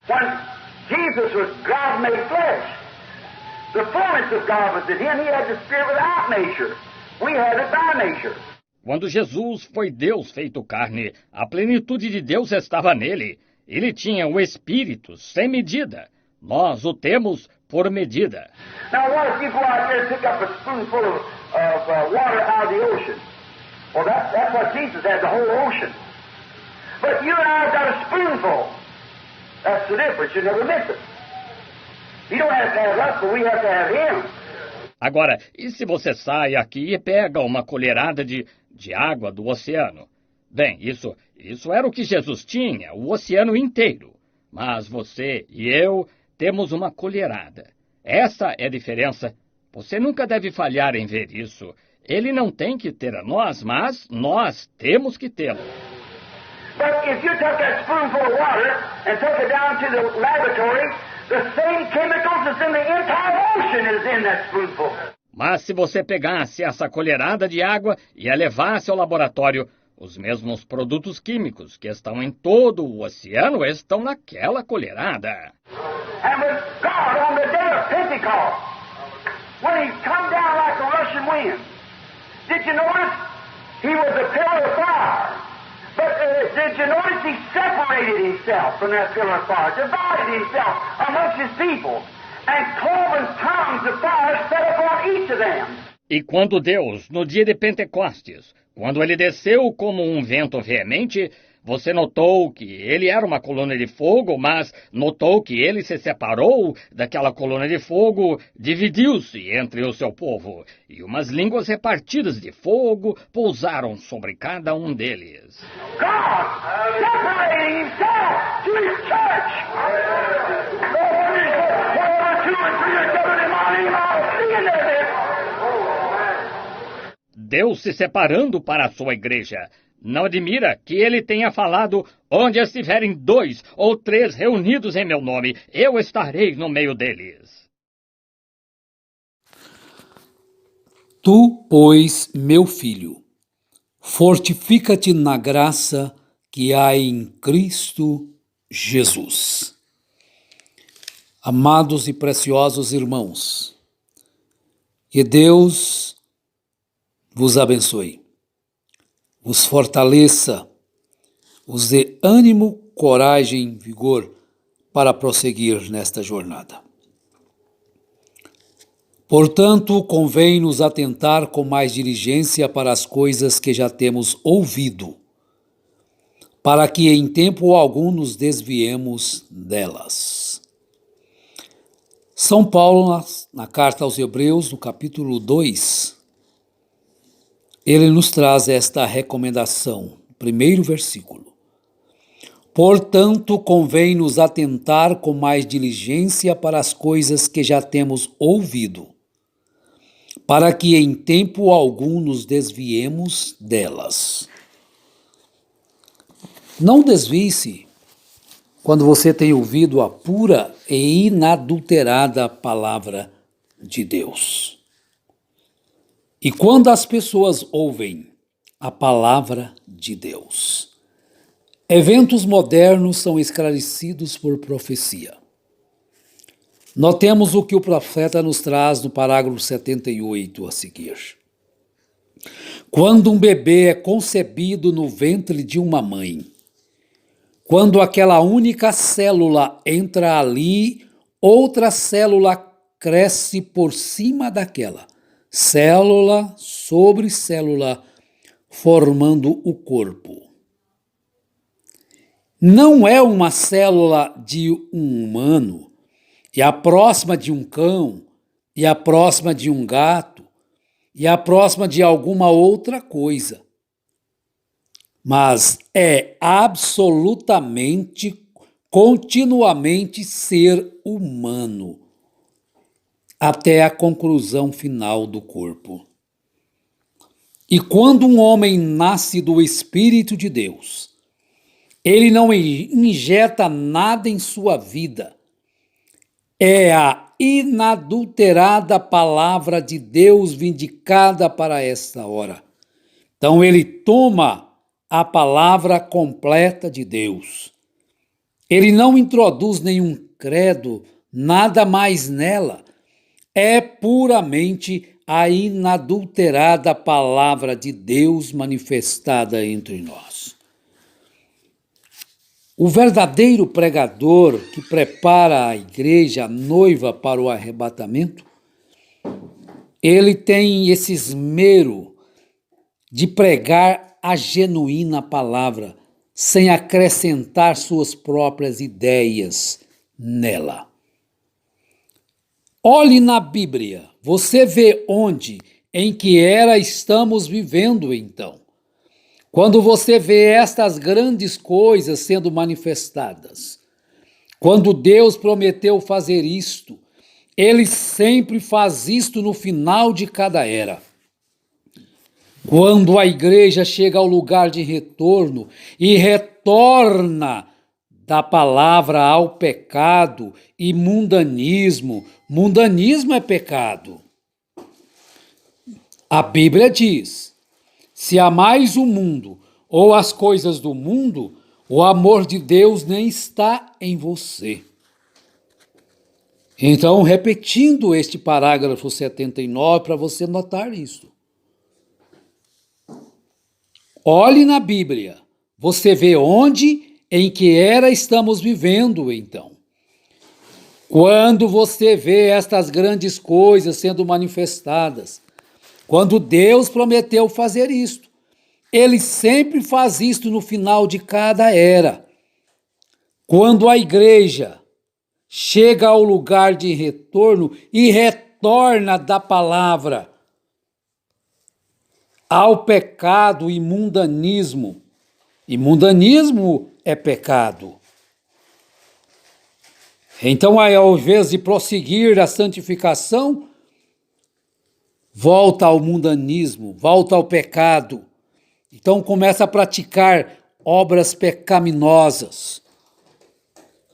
When Jesus was God made flesh, the fullness of God was in him. He had the Spirit without nature. We had it by nature. Quando Jesus foi Deus feito carne, a plenitude de Deus estava nele. Ele tinha o Espírito sem medida. Nós o temos por medida. Now, what if you go out there and pick up a spoonful of water out of the ocean? Well, that's what Jesus had, the whole ocean. But you and I have got a spoonful. That's the difference. You never miss it. You don't have to have us, but we have to have him. Agora, e se você sai aqui e pega uma colherada de água do oceano? Bem, isso era o que Jesus tinha, o oceano inteiro. Mas você e eu temos uma colherada. Essa é a diferença. Você nunca deve falhar em ver isso. Ele não tem que ter a nós, mas nós temos que tê-lo. But if you took that spoonful of water and took it down to the laboratory, the same chemicals that's in the entire ocean is in that spoonful. Mas se você pegasse essa colherada de água e a levasse ao laboratório, os mesmos produtos químicos que estão em todo o oceano estão naquela colherada. And with God on the day of Pentecost, when he come down like a rushing wind, did you notice he was a pillar of fire? But did you notice he separated himself from that pillar of fire, divided himself amongst his people, and cloven tongues of fire set upon each of them? E quando Deus, no dia de Pentecostes, quando ele desceu como um vento veemente, você notou que ele era uma coluna de fogo, mas notou que ele se separou daquela coluna de fogo, dividiu-se entre o seu povo, e umas línguas repartidas de fogo pousaram sobre cada um deles. God separating himself to his church. Wherever two or three are gathered in my name, I'll see in their midst. Deus se separando para a sua igreja. Não admira que ele tenha falado, onde estiverem 2 ou 3 reunidos em meu nome, eu estarei no meio deles. Tu, pois, meu filho, fortifica-te na graça que há em Cristo Jesus. Amados e preciosos irmãos, que Deus vos abençoe, vos fortaleça, vos dê ânimo, coragem, vigor para prosseguir nesta jornada. Portanto, convém nos atentar com mais diligência para as coisas que já temos ouvido, para que em tempo algum nos desviemos delas. São Paulo, na carta aos Hebreus, no capítulo 2, ele nos traz esta recomendação, primeiro versículo. Portanto, convém nos atentar com mais diligência para as coisas que já temos ouvido, para que em tempo algum nos desviemos delas. Não desvie-se quando você tem ouvido a pura e inadulterada palavra de Deus. E quando as pessoas ouvem a palavra de Deus, eventos modernos são esclarecidos por profecia. Notemos o que o profeta nos traz no parágrafo 78 a seguir. Quando um bebê é concebido no ventre de uma mãe, quando aquela única célula entra ali, outra célula cresce por cima daquela, célula sobre célula, formando o corpo. Não é uma célula de um humano, e a próxima de um cão, e a próxima de um gato, e a próxima de alguma outra coisa. Mas é absolutamente, continuamente ser humano, até a conclusão final do corpo. E quando um homem nasce do Espírito de Deus, ele não injeta nada em sua vida. É a inadulterada palavra de Deus vindicada para esta hora. Então ele toma a palavra completa de Deus. Ele não introduz nenhum credo, nada mais nela. É puramente a inadulterada palavra de Deus manifestada entre nós. O verdadeiro pregador que prepara a igreja, a noiva para o arrebatamento, ele tem esse esmero de pregar a genuína palavra, sem acrescentar suas próprias ideias nela. Olhe na Bíblia, você vê onde, em que era estamos vivendo então. Quando você vê estas grandes coisas sendo manifestadas, quando Deus prometeu fazer isto, Ele sempre faz isto no final de cada era. Quando a igreja chega ao lugar de retorno e retorna da palavra ao pecado e mundanismo, mundanismo é pecado. A Bíblia diz: se amais o mundo ou as coisas do mundo, o amor de Deus nem está em você. Então, repetindo este parágrafo 79, para você notar isso. Olhe na Bíblia, você vê onde, em que era estamos vivendo então. Quando você vê estas grandes coisas sendo manifestadas, quando Deus prometeu fazer isto, Ele sempre faz isto no final de cada era. Quando a igreja chega ao lugar de retorno e retorna da palavra ao pecado e mundanismo. E mundanismo é pecado. Então, ao invés de prosseguir a santificação, volta ao mundanismo, volta ao pecado. Então começa a praticar obras pecaminosas.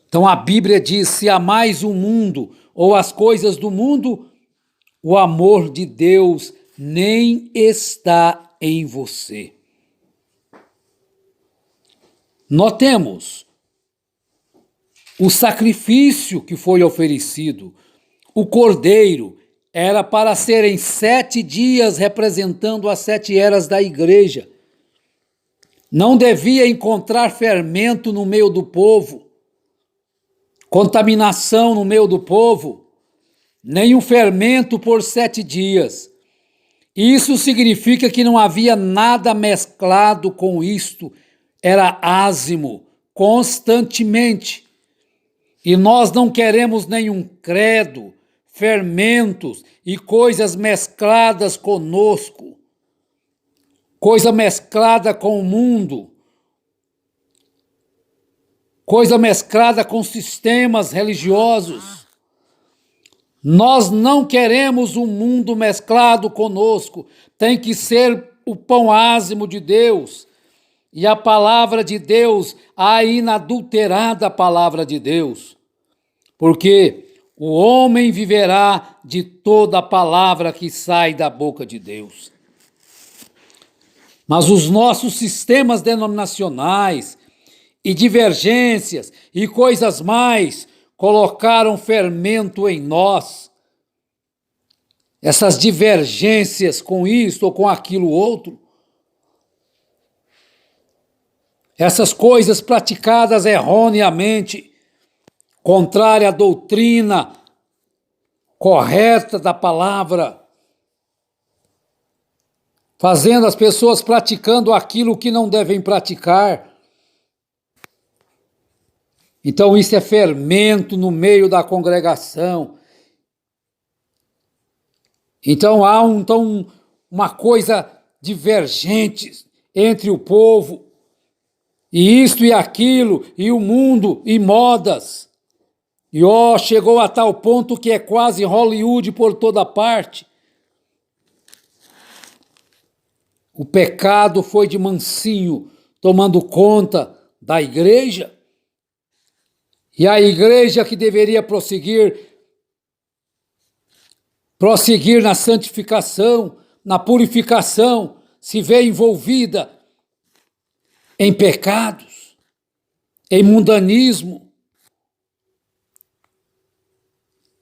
Então a Bíblia diz: se amais o mundo ou as coisas do mundo, o amor de Deus nem está em você. Notemos o sacrifício que foi oferecido. O cordeiro era para serem 7 dias representando as 7 eras da igreja. Não devia encontrar fermento no meio do povo, contaminação no meio do povo, nenhum fermento por 7 dias. Isso significa que não havia nada mesclado com isto, era ázimo, constantemente. E nós não queremos nenhum credo, fermentos e coisas mescladas conosco, coisa mesclada com o mundo, coisa mesclada com sistemas religiosos. Nós não queremos um mundo mesclado conosco, tem que ser o pão ázimo de Deus e a palavra de Deus, a inadulterada palavra de Deus, porque o homem viverá de toda a palavra que sai da boca de Deus. Mas os nossos sistemas denominacionais e divergências e coisas mais colocaram fermento em nós. Essas divergências com isto ou com aquilo outro. Essas coisas praticadas erroneamente, contrária à doutrina correta da palavra, fazendo as pessoas praticando aquilo que não devem praticar. Então isso é fermento no meio da congregação. Então há uma coisa divergente entre o povo, e isto e aquilo, e o mundo, e modas. E chegou a tal ponto que é quase Hollywood por toda parte. O pecado foi de mansinho tomando conta da igreja. E a igreja que deveria prosseguir na santificação, na purificação, se vê envolvida em pecados, em mundanismo.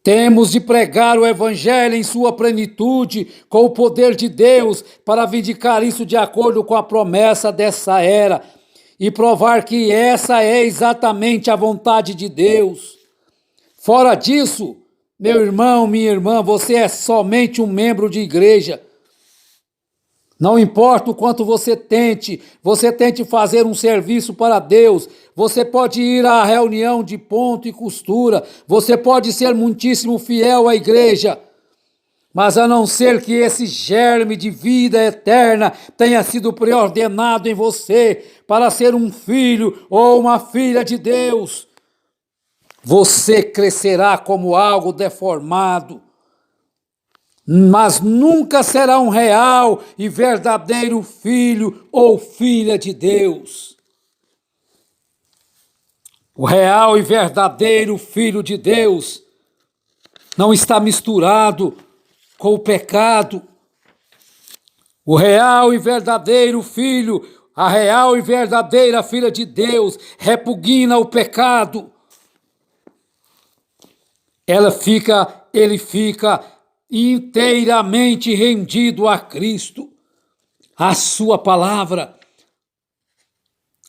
Temos de pregar o Evangelho em sua plenitude, com o poder de Deus, para vindicar isso de acordo com a promessa dessa era e provar que essa é exatamente a vontade de Deus. Fora disso, meu irmão, minha irmã, você é somente um membro de igreja. Não importa o quanto você tente fazer um serviço para Deus, você pode ir à reunião de ponto e costura, você pode ser muitíssimo fiel à igreja, mas a não ser que esse germe de vida eterna tenha sido preordenado em você para ser um filho ou uma filha de Deus, você crescerá como algo deformado, mas nunca será um real e verdadeiro filho ou filha de Deus. O real e verdadeiro filho de Deus não está misturado com o pecado. O real e verdadeiro filho, a real e verdadeira filha de Deus repugna o pecado. Ele fica inteiramente rendido a Cristo, a sua palavra,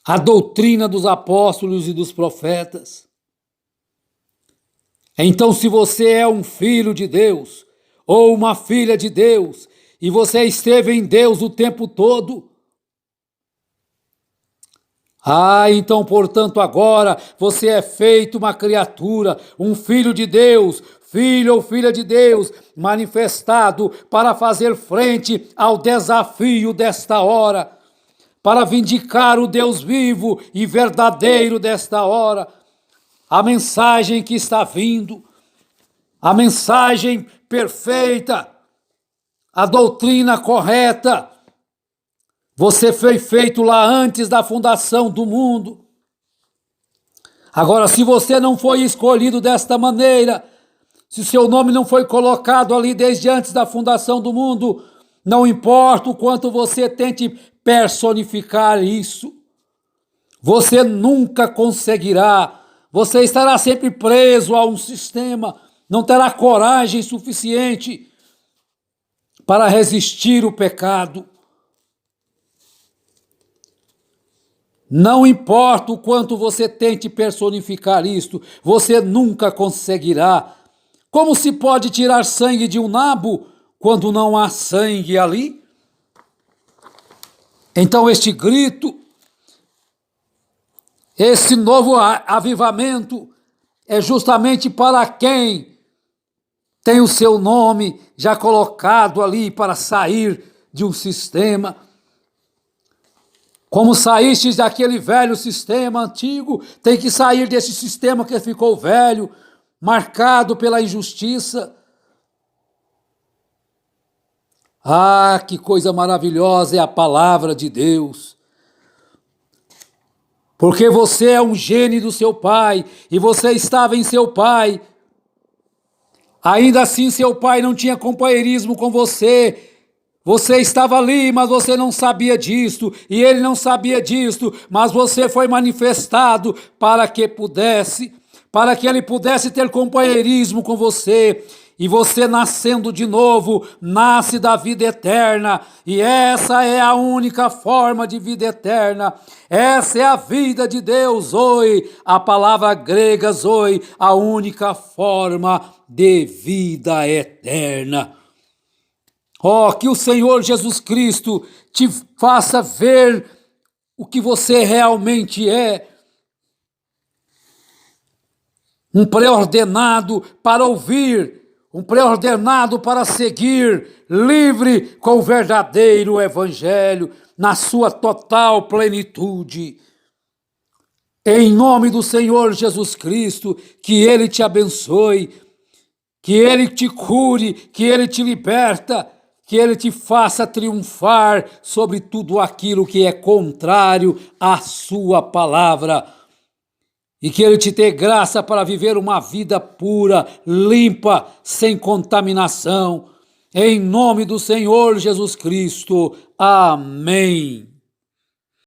a doutrina dos apóstolos e dos profetas. Então, se você é um filho de Deus ou uma filha de Deus e você esteve em Deus o tempo todo, então, portanto, agora você é feito uma criatura, um filho de Deus, filho ou filha de Deus, manifestado para fazer frente ao desafio desta hora, para vindicar o Deus vivo e verdadeiro desta hora, a mensagem que está vindo, a mensagem perfeita, a doutrina correta. Você foi feito lá antes da fundação do mundo. Agora, se você não foi escolhido desta maneira, se seu nome não foi colocado ali desde antes da fundação do mundo, não importa o quanto você tente personificar isso, você nunca conseguirá. Você estará sempre preso a um sistema, não terá coragem suficiente para resistir o pecado. Não importa o quanto você tente personificar isto, você nunca conseguirá. Como se pode tirar sangue de um nabo quando não há sangue ali? Então este grito, esse novo avivamento é justamente para quem tem o seu nome já colocado ali para sair de um sistema. Como saístes daquele velho sistema antigo, tem que sair desse sistema que ficou velho, marcado pela injustiça. Que coisa maravilhosa é a palavra de Deus. Porque você é um gene do seu pai, e você estava em seu pai. Ainda assim, seu pai não tinha companheirismo com você. Você estava ali, mas você não sabia disto, e ele não sabia disto, mas você foi manifestado para que ele pudesse ter companheirismo com você. E você, nascendo de novo, nasce da vida eterna, e essa é a única forma de vida eterna. Essa é a vida de Deus, zoe, a palavra grega zoe, a única forma de vida eterna. Que o Senhor Jesus Cristo te faça ver o que você realmente é. Um pré-ordenado para ouvir, um pré-ordenado para seguir, livre com o verdadeiro Evangelho, na sua total plenitude. Em nome do Senhor Jesus Cristo, que Ele te abençoe, que Ele te cure, que Ele te liberta, que Ele te faça triunfar sobre tudo aquilo que é contrário à sua palavra. E que Ele te dê graça para viver uma vida pura, limpa, sem contaminação. Em nome do Senhor Jesus Cristo. Amém.